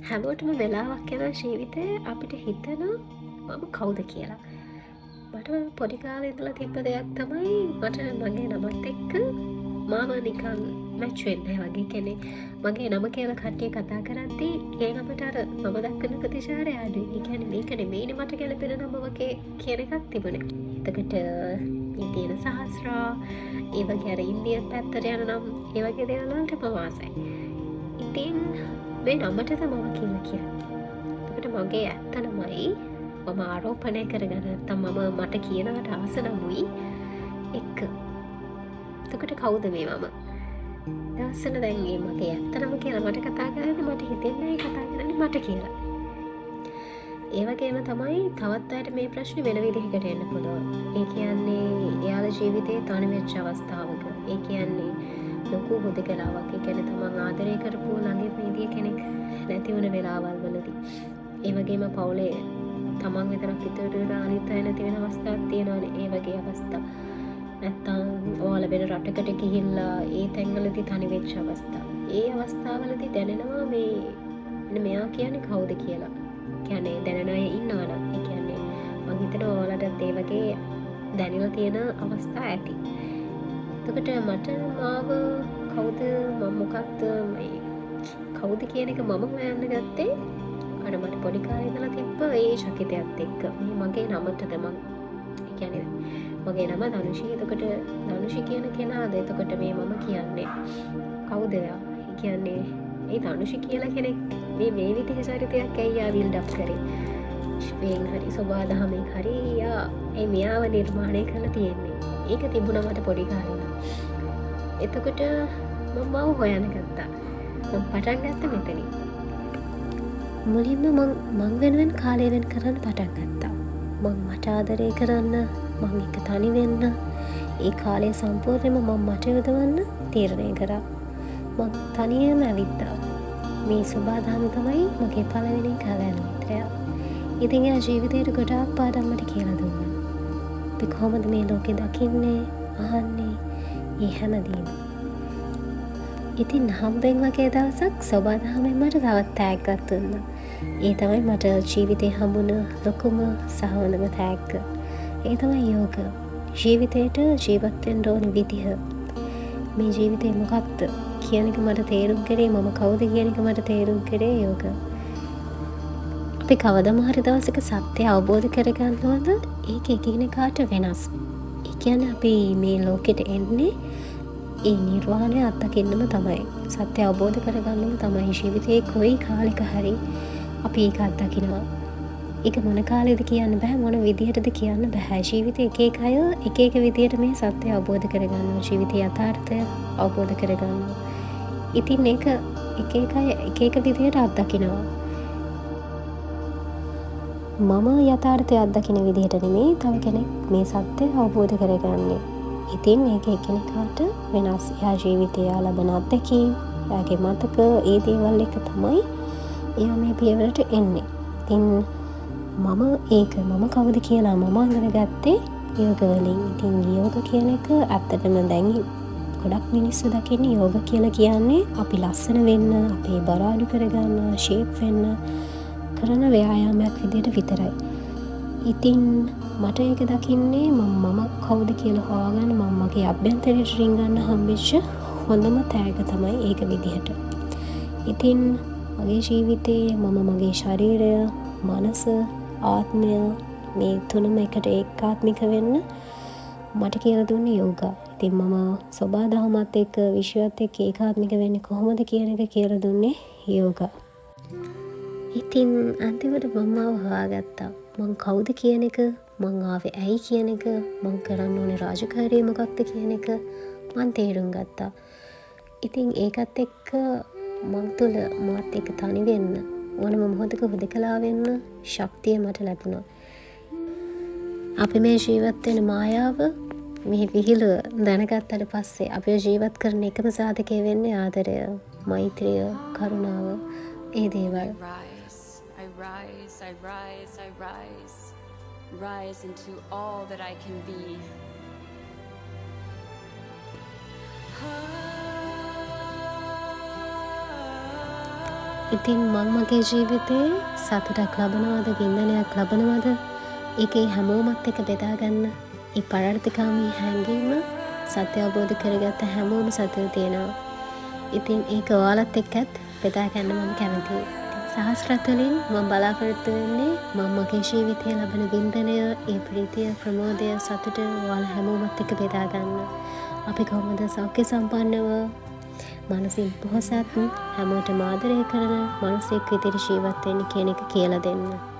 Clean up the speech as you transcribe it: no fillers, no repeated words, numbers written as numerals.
හැමෝටම වෙලාවක් යන ජීවිතේ අපිට හිතෙනවා මම කවුද කියලා. මට පොඩි කාලේ ඉඳලා තිබ්බ දෙයක් තමයි මට මගේ නමත් එක්ක මාව නිකන් මැච් වෙන්න වගේ කෙනෙක්. මගේ නම කියලා කට්ටිය කතා කරද්දී ඒ නමට අර මම දක්වන ප්‍රතිචාරය අඩුයි. ඒ කියන්නේ මේක නෙමෙයිනේ මට ගැලපෙන නම වගේ කියන එකක් තිබුණේ. එතකොට මේ තියෙන සහස්‍රා ඒ වගේ අර ඉන්දියන් පැත්තට යන නම් ඒ වගේ දේවල් වලට මම ආසයි. ඉතින් මේ නමටද මම කියලා කියන්නේ. එතකොට මගේ ඇත්ත නමයි මම ආරෝපණය කරගෙන නැත්තම් මම මට කියනවට ආස නමුයි එක්ක. එතකොට කවුද මේ මම? දවසන දැන් මේ මගේ ඇත්ත නම කියලා මට කතා කරන්න මට හිතෙන්නේ කතා කරන්නේ මට කියලා. ඒ වගේම තමයි තවත් අයට මේ ප්‍රශ්නේ වෙන විදිහකට එන්න පුළුවන්. ඒ කියන්නේ එයාගේ ජීවිතේ තනි වෙච්ච අවස්ථාවක. ඒ කියන්නේ ලොකු හුදකලාවක්. ඒ කියන්නේ තමන් ආදරය කරපු ළඟින් ඉඳිය කෙනෙක් නැති වෙන වෙලාවල් වලදී. ඒ වගේම පවුලේ තමන් විතරක් ඉතුරු වෙලා අනිත් අය නැති වෙන අවස්ථාවක් තියෙනවානේ. ඒ වගේ අවස්ථා. නැත්තම් ඔයාලා වෙන රටකට ගිහිල්ලා ඒ තැන්වලදී තනි වෙච්ච අවස්ථා. ඒ අවස්ථාවලදී දැනෙනවා මේ මෙයා කියන්නේ කවුද කියලා. කියන්නේ දැනෙන අය ඉන්නවනම්. ඒ කියන්නේ මම හිතනවා ඔයාලටත් ඒ වගේ දැනෙලා තියෙන අවස්ථා ඇති. එතකොට මට මාව කවුද මම මොකක්ද මේ කවුද කියන එක මම හොයන්න ගත්තේ අර මට පොඩි කාලේ ඉඳලා තිබ්බ ඒ ශකිතයත් එක්ක. මේ මගේ නමටද මං ඒ කියන්නේ මගේ නම ධනුෂි. එතකොට ධනුෂි කියන කෙනාද එතකොට මේ මම කියන්නේ කවුද එයා? ඒ කියන්නේ ඒ ධනුෂි කියලා කෙනෙක් මේ විදිහේ චරිතයක් ඇයි ආ බිල්ඩ් අප් කරේ? ස්පේන් හරි සබාදහමෙන් හරි යා ඒ මෙයාව නිර්මාණය කරලා තියෙන්නේ. ඒක තිබුණා මට පොඩි කාලේ. එතකොට මම මාව හොයන්න ගත්තා. මම පටන් ගත්ත මෙතනින්. මුලින්ම මං වෙනුවෙන් කාලය වෙන් කරන්න පටන් ගත්තා. මං මට ආදරය කරන්න, මං එක තනි වෙන්න, ඒ කාලය සම්පූර්ණයෙන්ම මම මට යොදවන්න තීරණය කරා. මං තනියම ඇවිත්තා. මේ සබාදාම තමයි මගේ පළවෙනි කලයන් මිත්‍රයා. ඉතින් එයා ජීවිතේට ගොඩාක් පාඩම් මට කියලා දුන්නා. අපි කොහොමද මේ ලෝකේ දකින්නේ, අහන්නේ, ඒ හැමදේම. ඉතින් හම්බෙන් වගේ දවසක් සබාදහමෙන් මට තවත් තෑග්ගක් දුන්නා. ඒ තමයි මට ජීවිතේ හම්බුන ලොකුම සහ හොඳම තෑග්ග. ඒ තමයි යෝග. ජීවිතේට ජීවත් වෙන්න ඕන විදිහ. මේ ජීවිතේ මොකක්ද කියන එක මට තේරුම් කරේ, මම කවුද කියන එක මට තේරුම් කරේ යෝග. අපි කවදම හරි දවසක සත්‍ය අවබෝධ කරගන්නවද? ඒක එකිනෙකාට වෙනස්. ඒ කියන්නේ අපි මේ ලෝකෙට එන්නේ ඒ නිර්වාණය අත්දකින්නම තමයි. සත්‍ය අවබෝධ කරගන්නම තමයි. ජීවිතේ කොයි කාලෙක හරි අපි ඒක අත්දකිනවා. ඒක මොන කාලෙද කියන්න බෑ, මොන විදිහටද කියන්න බෑ. ජීවිතේ එක එක අය එක එක විදිහට මේ සත්‍ය අවබෝධ කරගන්නවා. ජීවිතයේ යථාර්ථය අවබෝධ කරගන්නවා. ඉතින් ඒක එක එක අය එක එක විදිහට අත්දකිනවා. මම යථාර්ථය අත්දකින විදිහට නෙමෙයි තව කෙනෙක් මේ සත්‍ය අවබෝධ කරගන්නේ. ඉතින් ඒක එකිනෙකාට වෙනස්. එයා ජීවිතයේ ලබන අත්දැකීම්, එයාගේ මතක, ඒ දේවල් එක තමයි එයා මේ පියවරට එන්නේ. ඉතින් මම කවුද කියලා මම අඳුනගත්තේ යෝග වලින්. ඉතින් යෝග කියන එක ඇත්තටම දැන් ගොඩක් මිනිස්සු දකින්නේ යෝග කියලා කියන්නේ අපි ලස්සන වෙන්න, අපේ බර අඩු කරගන්න, ෂේප් වෙන්න කරන ව්‍යායාමයක් විදිහට විතරයි. ඉතින් මට ඒක දකින්නේ මම කවුද කියලා හොයාගන්න, මම මගේ අභ්‍යන්තරයට රිංගන්න හම්බෙච්ච හොඳම තෑග්ග තමයි ඒක විදිහට. ඉතින් මගේ ජීවිතේ මම මගේ ශරීරය, මනස, ආත්මය මේ තුනම එකට ඒකාත්මික වෙන්න මට කියලා දුන්නේ යෝගා. ඉතින් මම සබාදහමත් එක්ක විශ්වයත් එක්ක ඒකාත්මික වෙන්නේ කොහොමද කියන එක කියලා දුන්නේ යෝගා. ඉතින් අන්තිමට මම හොයාගත්තා මං කවුද කියන එක, මං ආවේ ඇයි කියන එක, මං කරන්න ඕනේ රාජකාරිය මොකක්ද කියන එක මං තේරුම් ගත්තා. ඉතින් ඒකත් එක්ක මං තුළ මාත් එක්ක තනි වෙන්න, ඕනම මොහොතක හුදකලා වෙන්න ශක්තිය මට ලැබුණා. අපි මේ ජීවත් වෙන මායාව, මේ විහිළුව දැනගත්තට පස්සේ අපිව ජීවත් කරන එකම සාධකය වෙන්නේ ආදරය, මෛත්‍රිය, කරුණාව, ඒ දේවල්. I rise, I rise, I rise. Rise into all that I can be. ඉතින් මං මගේ ජීවිතේ සතුටක් ලබනවද වින්දනයක් ලබනවද ඒකේ හැමෝමත් එක බෙදාගන්න ඒ පරාර්ථකාමී හැඟීම සත්‍ය අවබෝධ කරගත්ත හැමෝම සතුට තියෙනවා. ඉතින් ඒක ඔයාලත් එක්කත් බෙදාගන්න මම කැමතියි. සහස්රත් වලින් මම බලාපොරොත්තු වෙන්නේ මම මගේ ජීවිතයේ ලබන වින්දනය, ඒ ප්‍රීතිය, ප්‍රමෝදය, සතුට ඔයාලා හැමෝමත් එක්ක බෙදාගන්න. අපි කොහොමද සෞඛ්‍ය සම්පන්නව මානසික පොහොසත් හැමෝටම ආදරය කරන මිනිසෙක් විදිහට ජීවත් වෙන්න කියන එක කියලා දෙන්න.